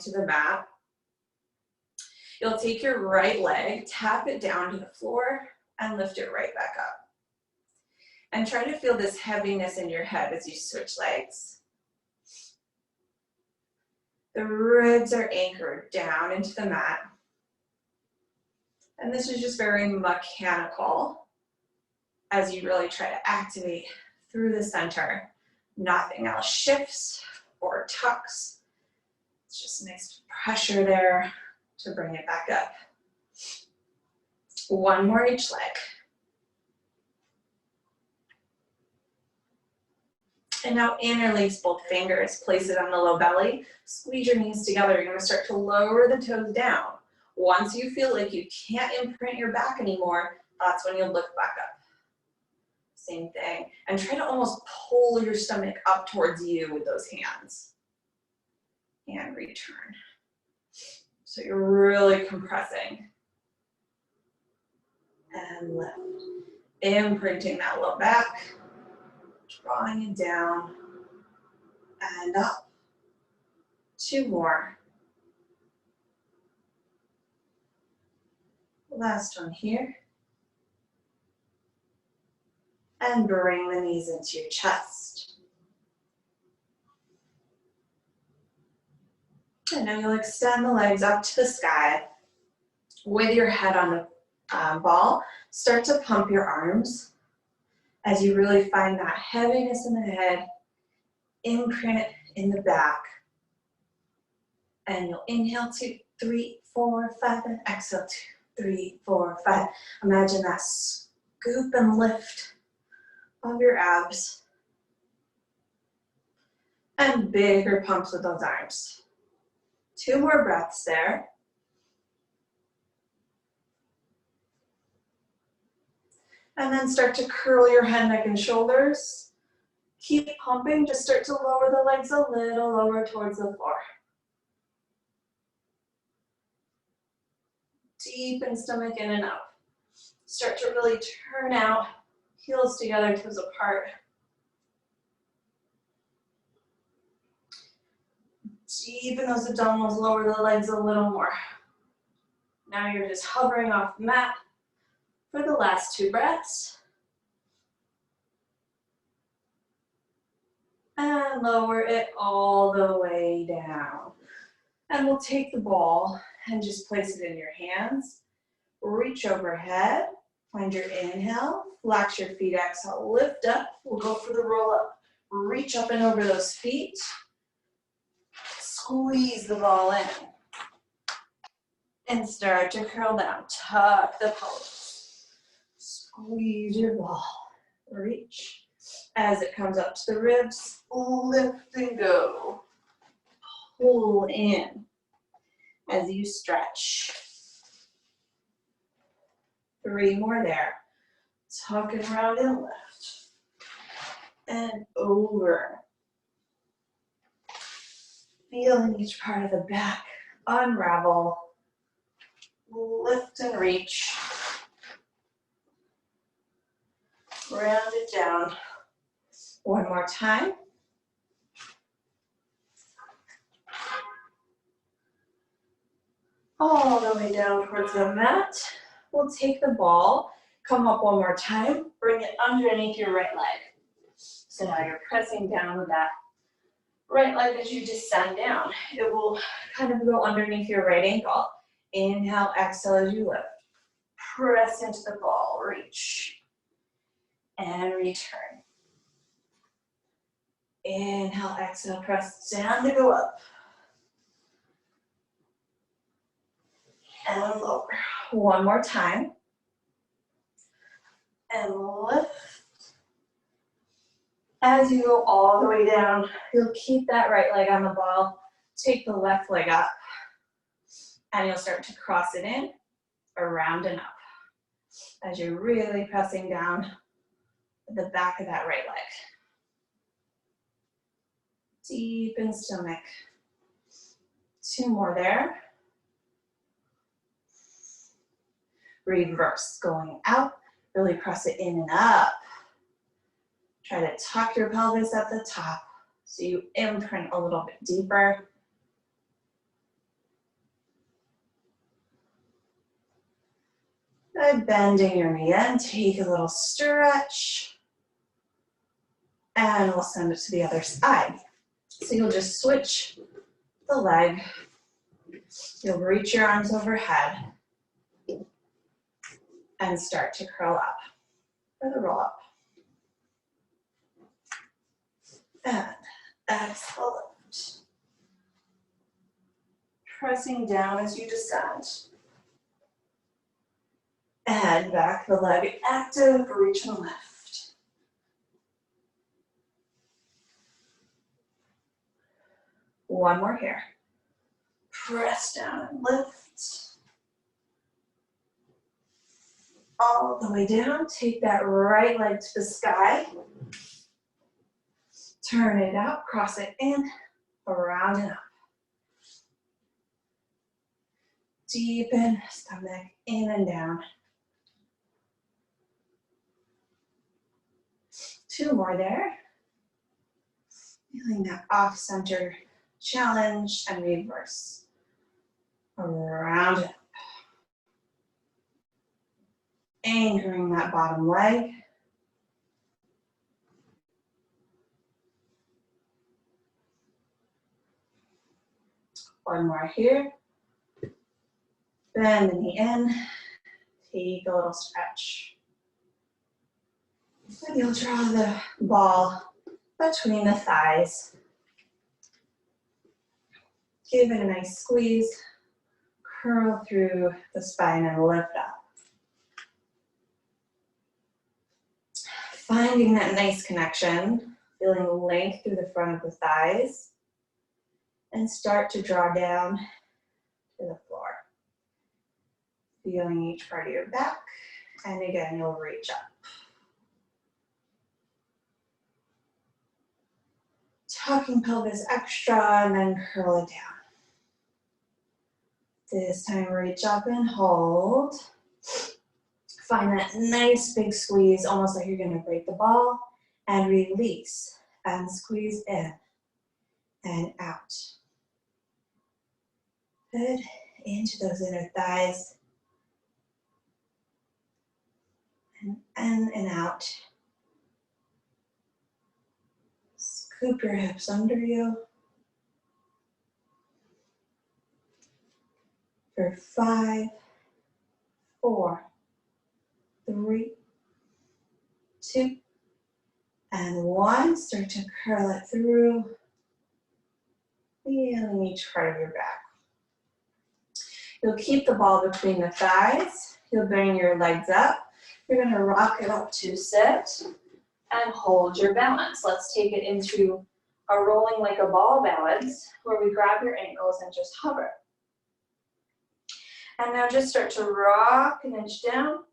to the mat. You'll take your right leg, tap it down to the floor, and lift it right back up. And try to feel this heaviness in your head as you switch legs. The ribs are anchored down into the mat. And this is just very mechanical as you really try to activate through the center. Nothing else shifts or tucks. It's just nice pressure there to bring it back up. One more each leg. And now interlace both fingers, place it on the low belly, squeeze your knees together. You're gonna start to lower the toes down. Once you feel like you can't imprint your back anymore, that's when you'll lift back up. Same thing. And try to almost pull your stomach up towards you with those hands. And return. So you're really compressing. And lift. Imprinting that low back. Drawing it down. And up. 2 more. Last one here. And bring the knees into your chest. And now you'll extend the legs up to the sky. With your head on the ball, start to pump your arms as you really find that heaviness in the head, imprint in the back. And you'll inhale 2, 3, 4, 5, and exhale 2, 3, 4, 5. Imagine that scoop and lift of your abs. And bigger pumps with those arms. 2 more breaths there. And then start to curl your head, neck, and shoulders. Keep pumping, just start to lower the legs a little lower towards the floor. Deepen stomach in and up. Start to really turn out, heels together, toes apart. Deepen those abdominals, lower the legs a little more. Now you're just hovering off the mat for the last 2 breaths. And lower it all the way down. And we'll take the ball and just place it in your hands. Reach overhead, find your inhale, flex your feet, exhale, lift up. We'll go for the roll up. Reach up and over those feet. Squeeze the ball in. And start to curl down. Tuck the pelvis. Squeeze your ball. Reach. As it comes up to the ribs, lift and go. Pull in as you stretch. 3 more there. Tuck and round and lift. And over. Feeling each part of the back unravel. Lift and reach. Round it down. 1 more time. All the way down towards the mat. We'll take the ball, come up 1 more time, bring it underneath your right leg. So now you're pressing down with that right leg as you descend down. It will kind of go underneath your right ankle. Inhale, exhale as you lift. Press into the ball, reach. And return. Inhale, exhale, press down to go up. And lower. 1 more time. And lift. As you go all the way down, you'll keep that right leg on the ball. Take the left leg up. And you'll start to cross it in, around and up. As you're really pressing down the back of that right leg. Deepen stomach. 2 more there. Reverse, going out, really press it in and up. Try to tuck your pelvis at the top so you imprint a little bit deeper. By bending your knee in, take a little stretch, and we'll send it to the other side. So you'll just switch the leg. You'll reach your arms overhead and start to curl up or the roll up. And exhale, lift. Pressing down as you descend. And back, the leg active, reach and lift. One more here. Press down and lift. All the way down, take that right leg to the sky. Turn it out, cross it in, around and up. Deepen, stomach in and down. Two more there. Feeling that off-center challenge and reverse. Around and up. Anchoring that bottom leg. One more here. Bend the knee in. Take a little stretch. And you'll draw the ball between the thighs. Give it a nice squeeze. Curl through the spine and lift up. Finding that nice connection, feeling length through the front of the thighs, and start to draw down to the floor. Feeling each part of your back, and again, you'll reach up. Tucking pelvis extra, and then curl it down. This time, reach up and hold. Find that nice big squeeze, almost like you're gonna break the ball, and release, and squeeze in, and out. Good, into those inner thighs, and in and out. Scoop your hips under you. For 5, 4, 3, 2, and 1. Start to curl it through. Feeling each part of your back. You'll keep the ball between the thighs. You'll bring your legs up. You're going to rock it up to sit and hold your balance. Let's take it into a rolling like a ball balance where we grab your ankles and just hover. And now just start to rock an inch down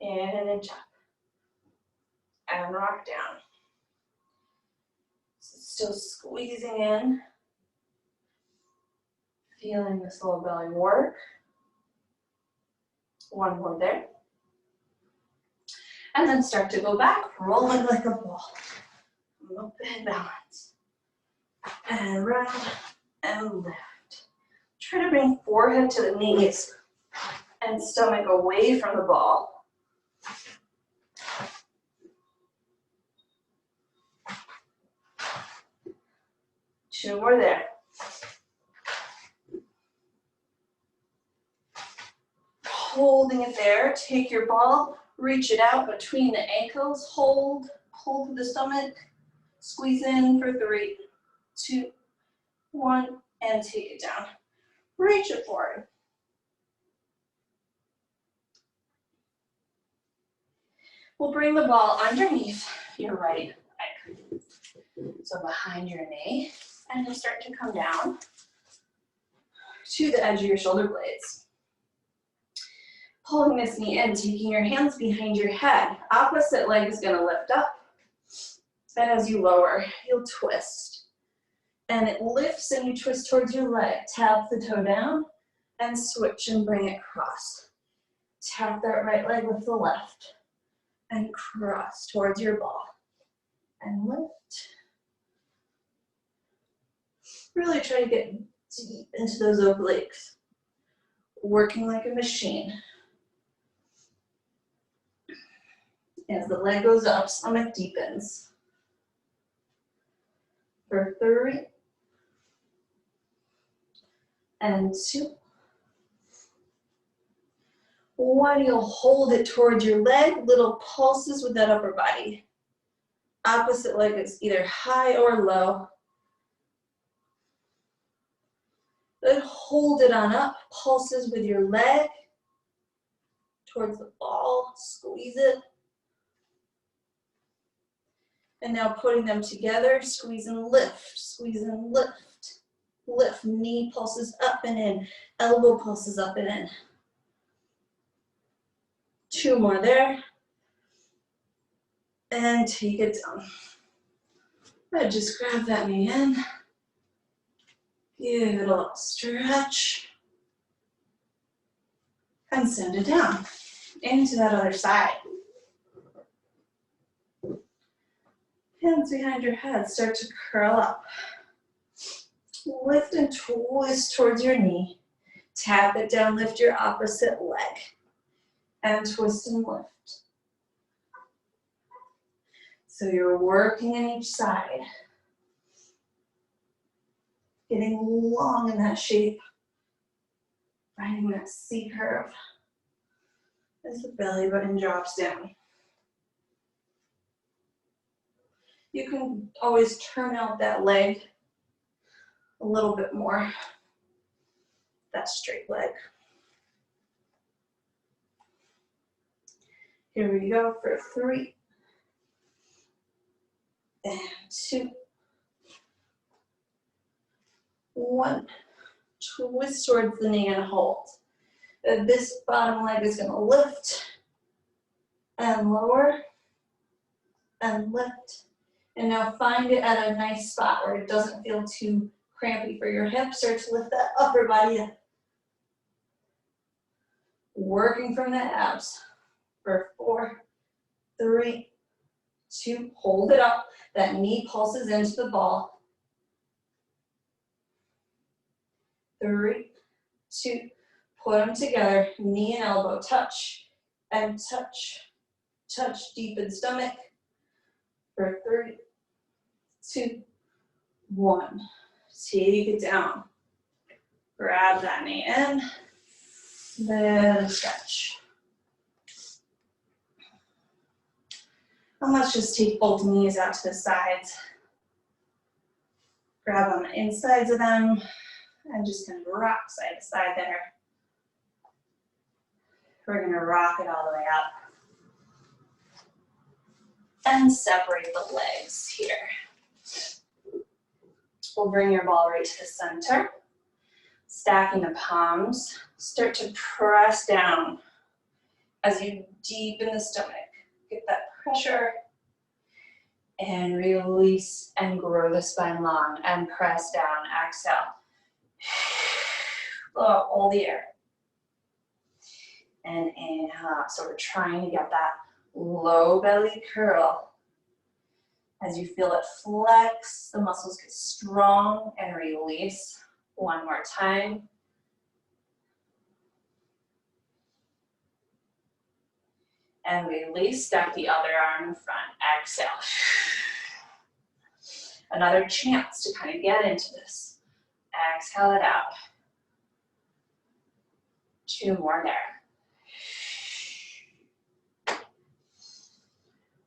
and an inch up. And rock down. Still squeezing in. Feeling this low belly work. One more there. And then start to go back, rolling like a ball. Open balance. And round and lift. Try to bring forehead to the knees and stomach away from the ball. Two more there. Holding it there, take your ball, reach it out between the ankles, hold to the stomach, squeeze in for 3, 2, 1, and take it down. Reach it forward. We'll bring the ball underneath your right leg. So behind your knee, and you'll start to come down to the edge of your shoulder blades. Pulling this knee in, taking your hands behind your head. Opposite leg is gonna lift up. And as you lower, you'll twist. And it lifts and you twist towards your leg. Tap the toe down and switch and bring it across. Tap that right leg with the left and cross towards your ball. And lift. Really try to get deep into those obliques. Working like a machine. As the leg goes up, stomach deepens. For 3 and 2. 1, you'll hold it towards your leg, little pulses with that upper body. Opposite leg is either high or low. Then hold it on up, pulses with your leg towards the ball, squeeze it. And now putting them together, squeeze and lift, squeeze and lift. Lift, knee pulses up and in, elbow pulses up and in. 2 more there. And take it down. Good, just grab that knee in. Give it a little stretch. And send it down into that other side. Hands behind your head, start to curl up. Lift and twist towards your knee. Tap it down, lift your opposite leg. And twist and lift. So you're working in each side. Getting long in that shape. Finding that C curve as the belly button drops down. You can always turn out that leg a little bit more. That straight leg. Here we go for 3 and 2. 1. Twist towards the knee and hold. This bottom leg is going to lift and lower and lift. And now find it at a nice spot where it doesn't feel too crampy for your hips. Start to lift that upper body up. Working from the abs for 4, 3, 2. Hold it up. That knee pulses into the ball. 3, 2. Put them together. Knee and elbow touch and touch. Touch deep in stomach. For 3, 2, 1. Take it down. Grab that knee in. Then stretch. And let's just take both knees out to the sides. Grab on the insides of them and just kind of rock side to side there. We're going to rock it all the way up. And separate the legs here. We'll bring your ball right to the center. Stacking the palms. Start to press down as you deepen the stomach. Get that pressure. And release and grow the spine long. And press down. Exhale. Blow out all the air. And inhale. So we're trying to get that low belly curl. As you feel it flex, the muscles get strong and release. 1 more time. And release, stack the other arm in front. Exhale. Another chance to kind of get into this. Exhale it out. 2 more there.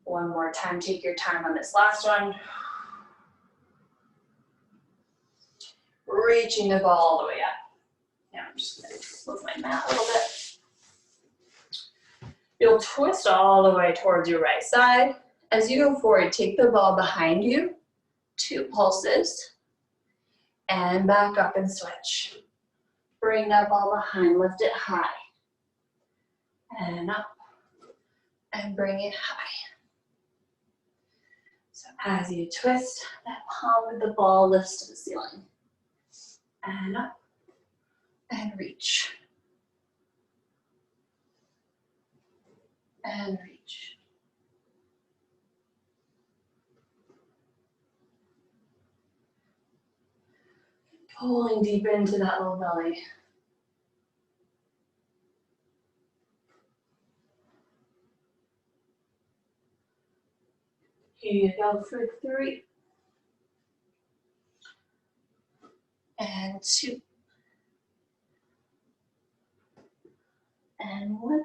1 more time, take your time on this last one. Reaching the ball all the way up. Now I'm just going to move my mat a little bit. You'll twist all the way towards your right side. As you go forward, take the ball behind you, 2 pulses, and back up and switch. Bring that ball behind, lift it high, and up, and bring it high. So as you twist, that palm of the ball lifts to the ceiling. And up, and reach. And reach. Pulling deep into that low belly. Here you go for 3. And 2. And 1.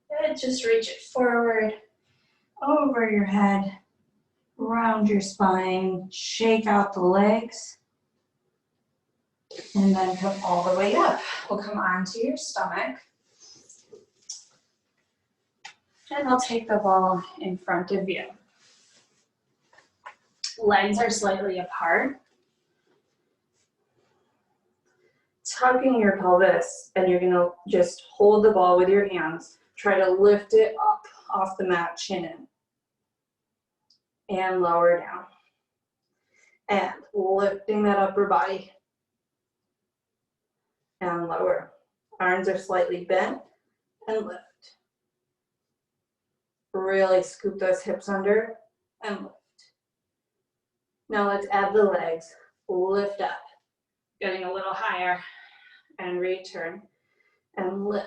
Good, just reach it forward, over your head, round your spine, shake out the legs, and then come all the way up. We'll come onto your stomach. And I'll take the ball in front of you. Legs are slightly apart. Tucking your pelvis, and you're gonna just hold the ball with your hands. Try to lift it up off the mat, chin in. And lower down. And lifting that upper body. And lower. Arms are slightly bent, and lift. Really scoop those hips under, and lift. Now let's add the legs. Lift up. Getting a little higher, and return, and lift.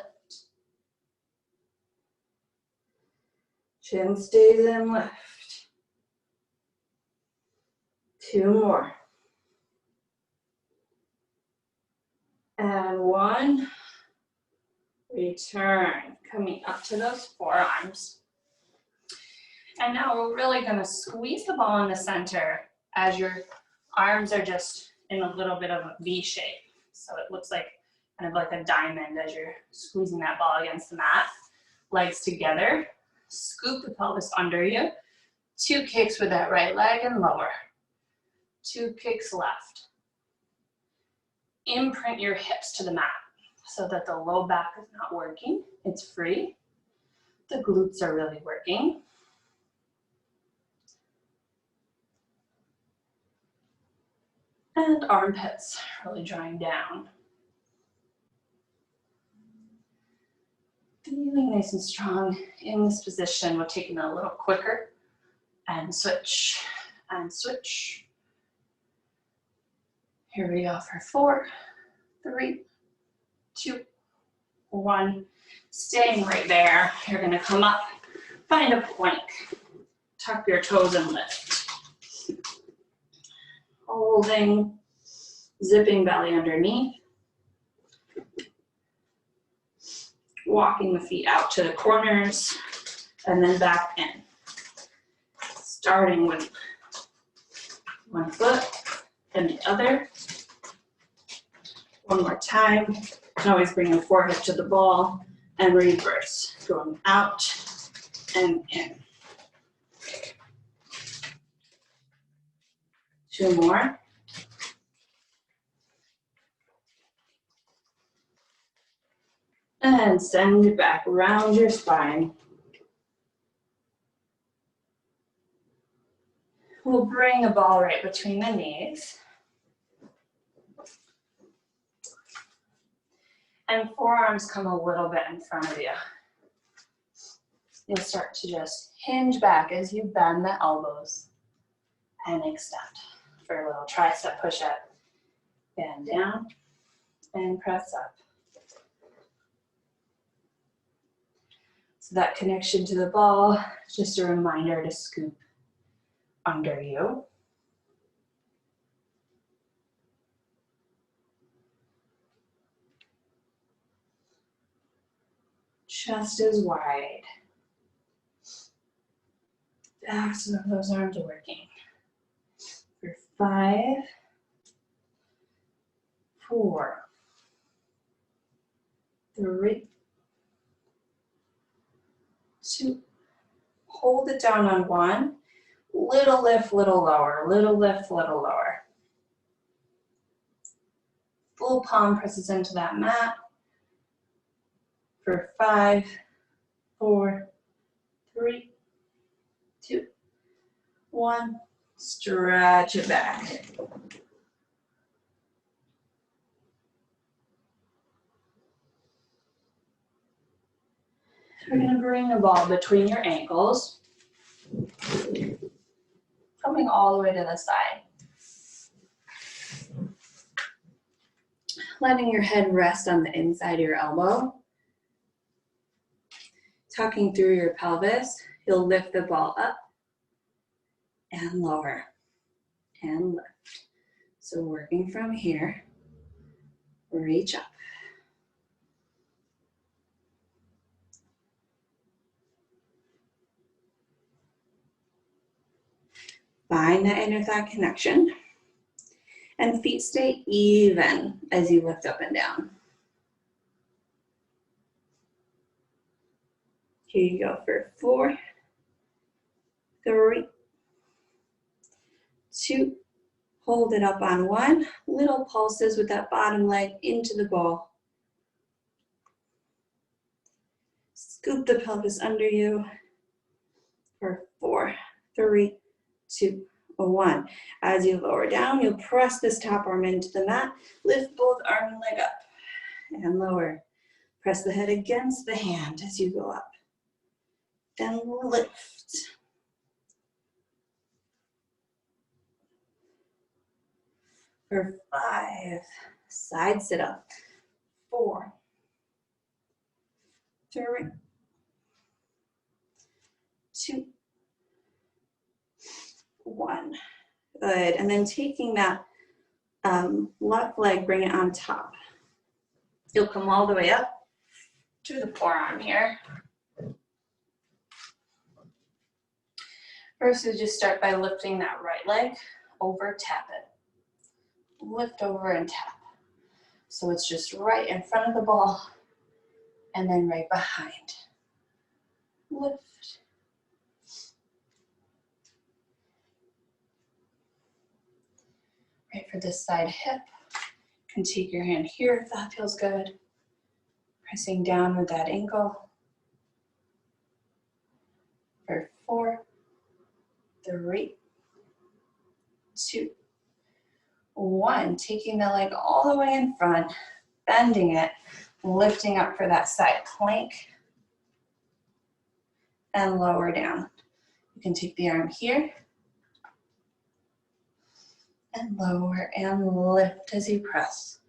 Chin stays in, lift. 2 more. And 1. Return, coming up to those forearms. And now we're really gonna squeeze the ball in the center as your arms are just in a little bit of a V shape. So it looks like kind of like a diamond as you're squeezing that ball against the mat. Legs together, scoop the pelvis under you. 2 kicks with that right leg and lower. 2 kicks left. Imprint your hips to the mat so that the low back is not working, it's free. The glutes are really working. And armpits really drawing down. Feeling nice and strong in this position. We're taking it a little quicker. And switch, and switch. Here we go for 4, 3, 2, 1. Staying right there. You're gonna come up, find a plank. Tuck your toes and lift. Holding, zipping belly underneath. Walking the feet out to the corners and then back in. Starting with one foot and the other. One more time. You can always bring your forehead to the ball and reverse. Going out and in. 2 more. And send it back around your spine. We'll bring the ball right between the knees. And forearms come a little bit in front of you. You'll start to just hinge back as you bend the elbows and extend for a little tricep push-up. Bend down and press up. So that connection to the ball, just a reminder to scoop under you. Chest is wide. Backs of those arms are working. For 5, 4, 3, 2. Hold it down on 1. Little lift, little lower. Little lift, little lower. Full palm presses into that mat. For 5, 4, 3, 2, 1. Stretch it back. We're going to bring the ball between your ankles, coming all the way to the side. Letting your head rest on the inside of your elbow. Tucking through your pelvis. You'll lift the ball up and lower and lift. So working from here, reach up. Find that inner thigh connection. And feet stay even as you lift up and down. Here you go for 4, 3, 2, hold it up on 1. Little pulses with that bottom leg into the ball. Scoop the pelvis under you for 4, 3, 2, 1. As you lower down, you'll press this top arm into the mat. Lift both arm and leg up and lower. Press the head against the hand as you go up. Then lift. For 5, side sit up. 4, 3, 2, 1. Good. And then taking that left leg, bring it on top. You'll come all the way up to the forearm here. First, is just start by lifting that right leg over, tap it. Lift over and tap. So it's just right in front of the ball and then right behind. Lift. Right for this side hip. You can take your hand here if that feels good. Pressing down with that ankle. For 4, 3, 2, 1. Taking the leg all the way in front, bending it, lifting up for that side plank, and lower down. You can take the arm here, and lower and lift as you press.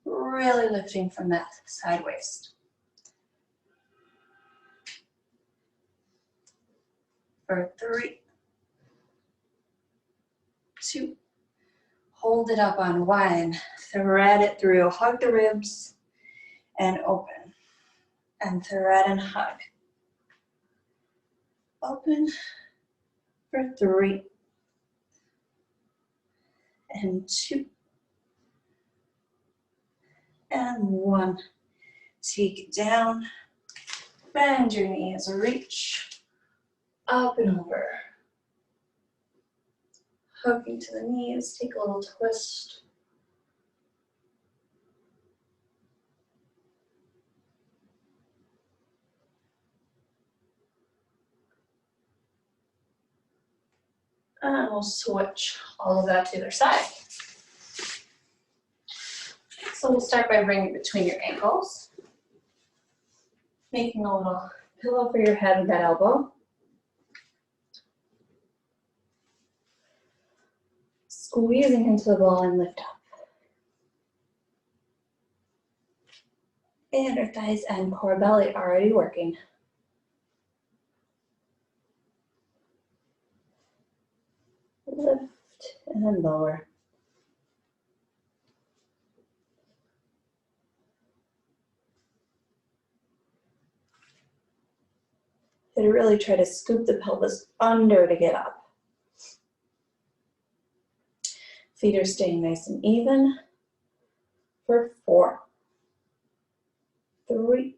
Really lifting from that side waist. For 3, 2, hold it up on 1, thread it through, hug the ribs, and open, and thread and hug. Open for 3, and 2, and 1. Take it down, bend your knees, reach up and over. Hugging to the knees, take a little twist. And we'll switch all of that to the other side. So we'll start by bringing it between your ankles. Making a little pillow for your head with that elbow. Squeezing into the ball and lift up. And our thighs and core belly already working. Lift and then lower. And really try to scoop the pelvis under to get up. Feet are staying nice and even. For 4, 3,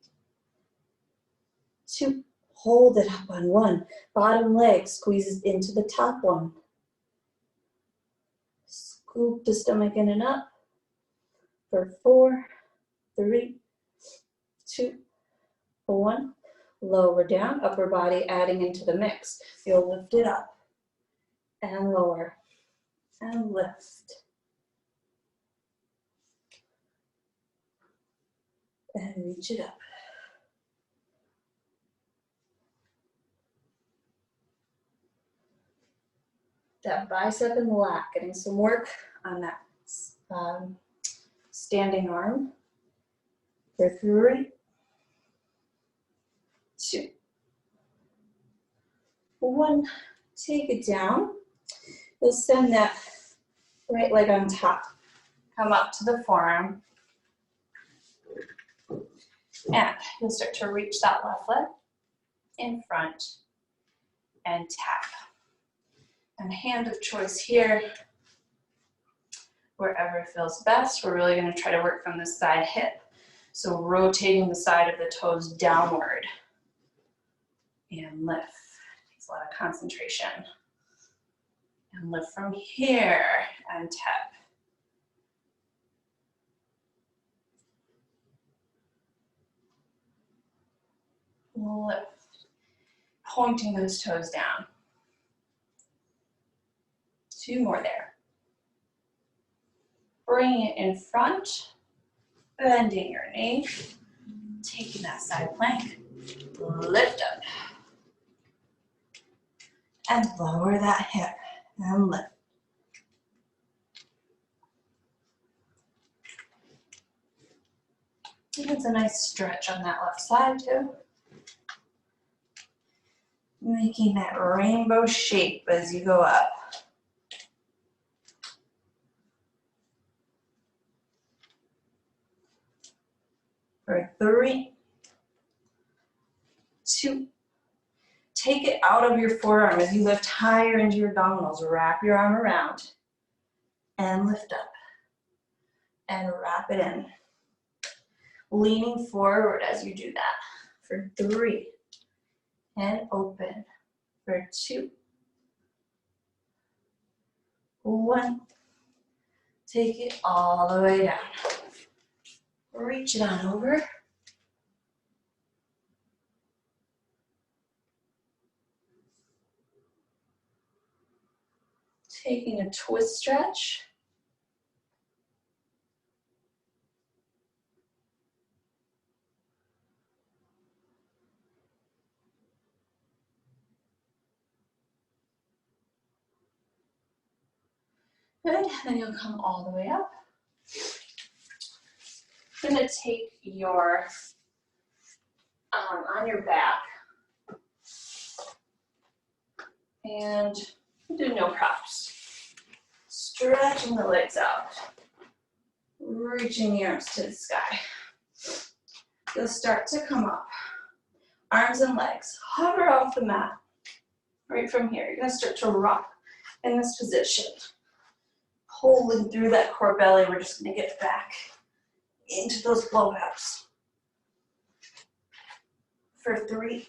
2, hold it up on 1. Bottom leg squeezes into the top one. Scoop the stomach in and up. For 4, 3, 2, 1. Lower down, upper body adding into the mix. You'll lift it up and lower and lift. And reach it up. That bicep and lat, getting some work on that standing arm. For 3, 2, 1. Take it down. You'll send that right leg on top. Come up to the forearm. And you'll start to reach that left leg in front and tap. And hand of choice here, wherever feels best. We're really going to try to work from the side hip. So rotating the side of the toes downward. And lift. Takes a lot of concentration. And lift from here and tap. Lift. Pointing those toes down. 2 more there. Bring it in front, bending your knee, taking that side plank, lift up, and lower that hip, and lift. And it's a nice stretch on that left side too. Making that rainbow shape as you go up. For 3, 2, take it out of your forearm as you lift higher into your abdominals. Wrap your arm around and lift up and wrap it in. Leaning forward as you do that. For 3, and open. For 2, 1, take it all the way down. Reach it on over. Taking a twist stretch. Good, then you'll come all the way up. You're gonna take your on your back and do no props. Stretching the legs out, reaching the arms to the sky. You'll start to come up. Arms and legs hover off the mat. Right from here, you're gonna start to rock in this position. Pulling through that core belly, we're just gonna get back into those blowouts. For 3,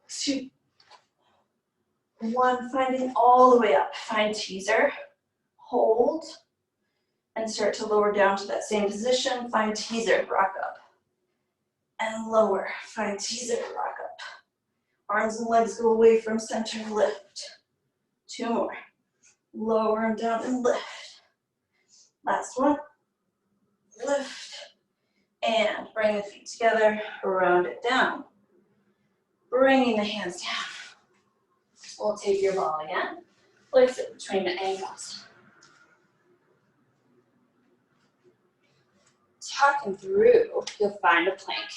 2, 1, finding all the way up. Find teaser, hold, and start to lower down to that same position. Find teaser, rock up, and lower. Find teaser, rock up. Arms and legs go away from center, lift. 2 more. Lower them down and lift. Last one. Lift. And bring the feet together, round it down. Bringing the hands down. We'll take your ball again. Place it between the ankles. Talking through, you'll find a plank.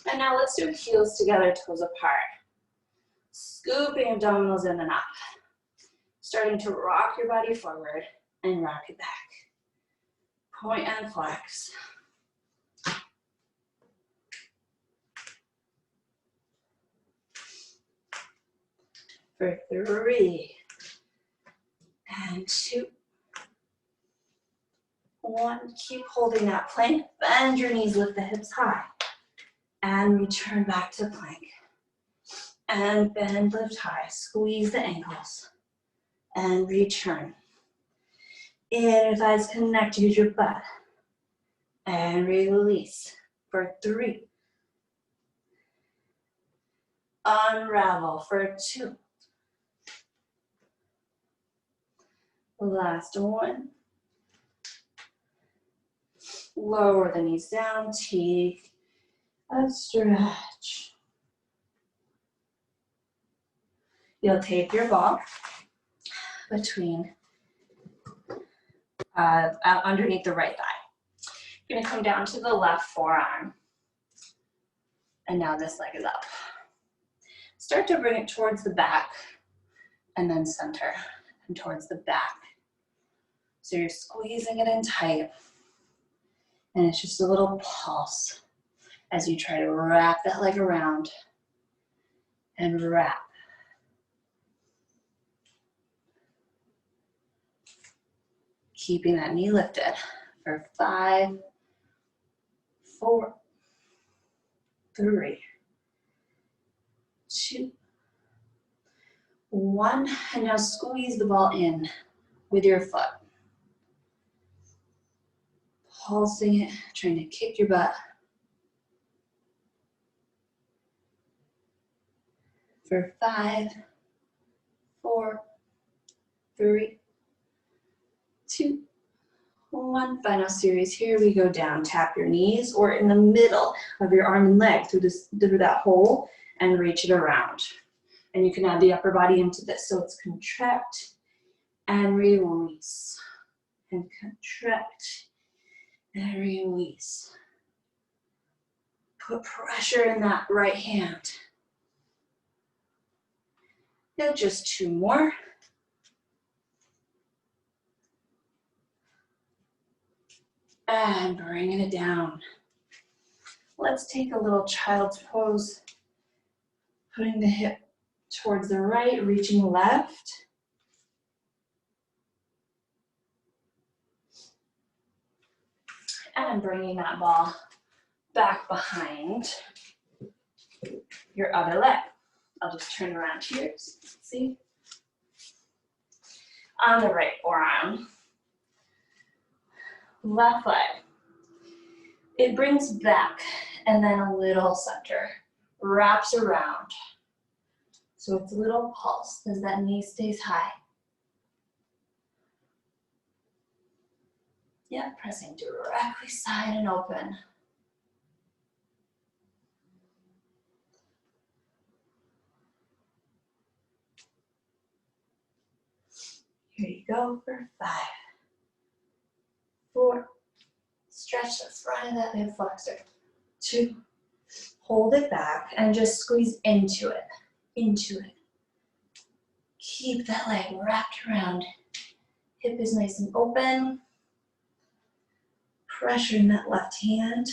And now let's do heels together, toes apart. Scooping abdominals in and up. Starting to rock your body forward and rock it back. Point and flex. For 3, and 2, 1. Keep holding that plank. Bend your knees, lift the hips high. And return back to plank. And bend, lift high. Squeeze the ankles. And return. Inner thighs connect, use your butt. And release. For 3. Unravel. For 2. Last one. Lower the knees down, take a stretch. You'll tape your ball between, underneath the right thigh. You're gonna come down to the left forearm. And now this leg is up. Start to bring it towards the back and then center and towards the back. So you're squeezing it in tight. And it's just a little pulse as you try to wrap that leg around and wrap. Keeping that knee lifted for 5, 4, 3, 2, 1. And now squeeze the ball in with your foot. Pulsing it, trying to kick your butt. For 5, 4, 3, 2, 1. Final series. Here we go down. Tap your knees or in the middle of your arm and leg through that hole and reach it around. And you can add the upper body into this. So it's contract and release. And contract and release. Put pressure in that right hand. Now just 2 more. And bringing it down. Let's take a little child's pose. Putting the hip towards the right, reaching left. And bringing that ball back behind your other leg. I'll just turn around here, see? On the right forearm. Left leg. It brings back and then a little center. Wraps around. So it's a little pulse as that knee stays high. Yeah, pressing directly side and open. Here you go for 5, 4, stretch the front of that hip flexor. 2, hold it back and just squeeze into it, Keep that leg wrapped around. Hip is nice and open. Pressure in that left hand.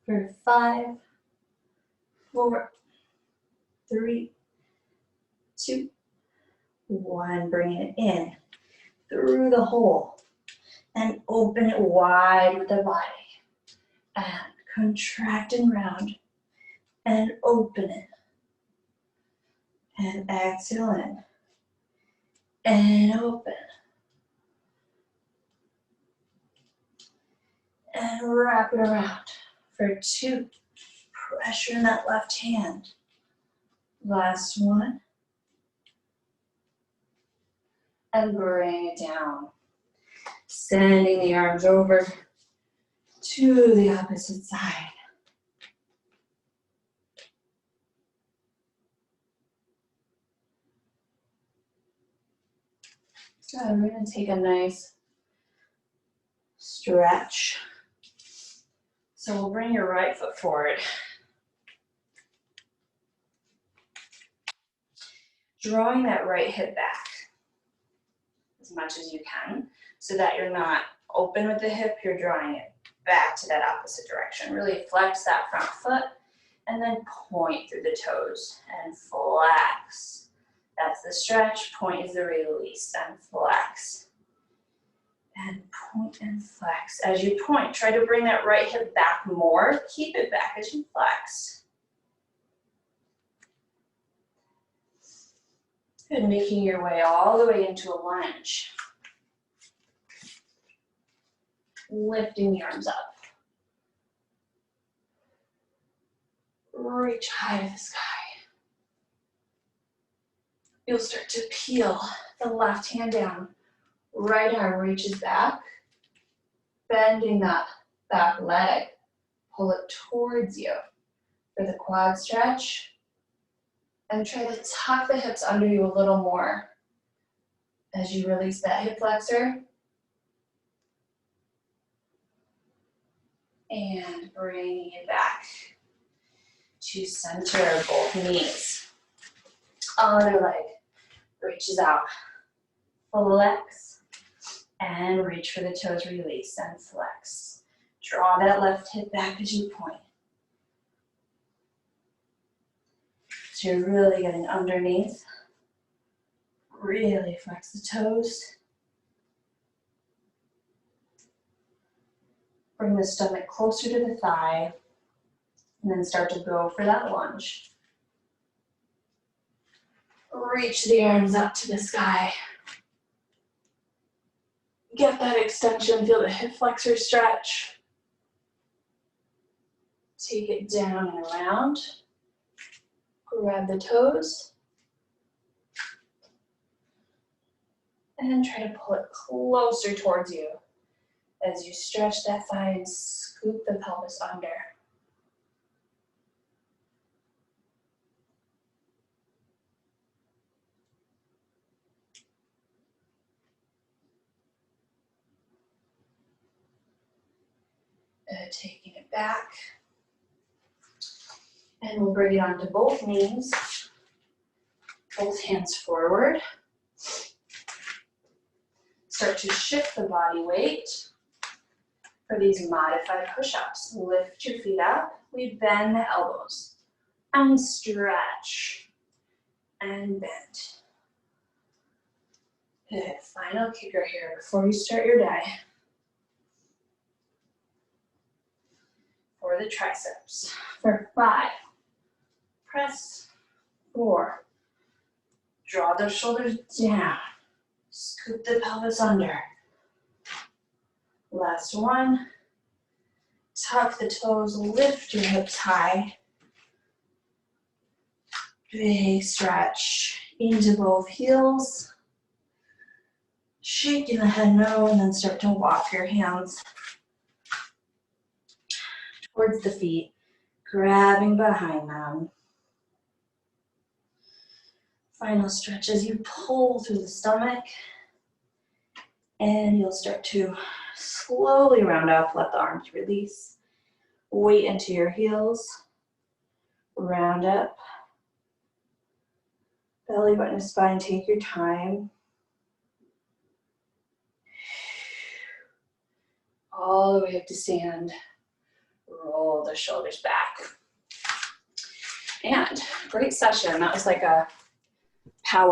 For 5, 4, 3, 2, 1. Bring it in through the hole and open it wide with the body. And contract and round and open it. And exhale in and open. And wrap it around for 2. Pressure in that left hand. Last one. And bring it down. Sending the arms over to the opposite side. So we're going to take a nice stretch. So we'll bring your right foot forward. Drawing that right hip back as much as you can so that you're not open with the hip, you're drawing it back to that opposite direction. Really flex that front foot and then point through the toes and flex. That's the stretch, point is the release, and flex. And point and flex. As you point, try to bring that right hip back more. Keep it back as you flex. And making your way all the way into a lunge. Lifting the arms up. Reach high to the sky. You'll start to peel the left hand down. Right arm reaches back. Bending that back leg. Pull it towards you for the quad stretch. And try to tuck the hips under you a little more as you release that hip flexor. And bringing it back to center, both knees. Other leg reaches out. Flex and reach for the toes, release and flex. Draw that left hip back as you point. So you're really getting underneath. Really flex the toes. Bring the stomach closer to the thigh, and then start to go for that lunge. Reach the arms up to the sky. Get that extension, feel the hip flexor stretch. Take it down and around. Grab the toes. And then try to pull it closer towards you as you stretch that thigh and scoop the pelvis under. Taking it back. And we'll bring it onto both knees, both hands forward. Start to shift the body weight for these modified push-ups. Lift your feet up, we bend the elbows, and stretch, and bend. Good, final kicker here before you start your day. For the triceps. For 5, press. 4, draw those shoulders down. Scoop the pelvis under. Last one. Tuck the toes, lift your hips high. Big stretch into both heels. Shaking the head no, and then start to walk your hands towards the feet, grabbing behind them. Final stretch as you pull through the stomach, and you'll start to slowly round up, let the arms release. Weight into your heels, round up. Belly button to spine, take your time. All the way up to stand. Roll the shoulders back. And great session. That was like a power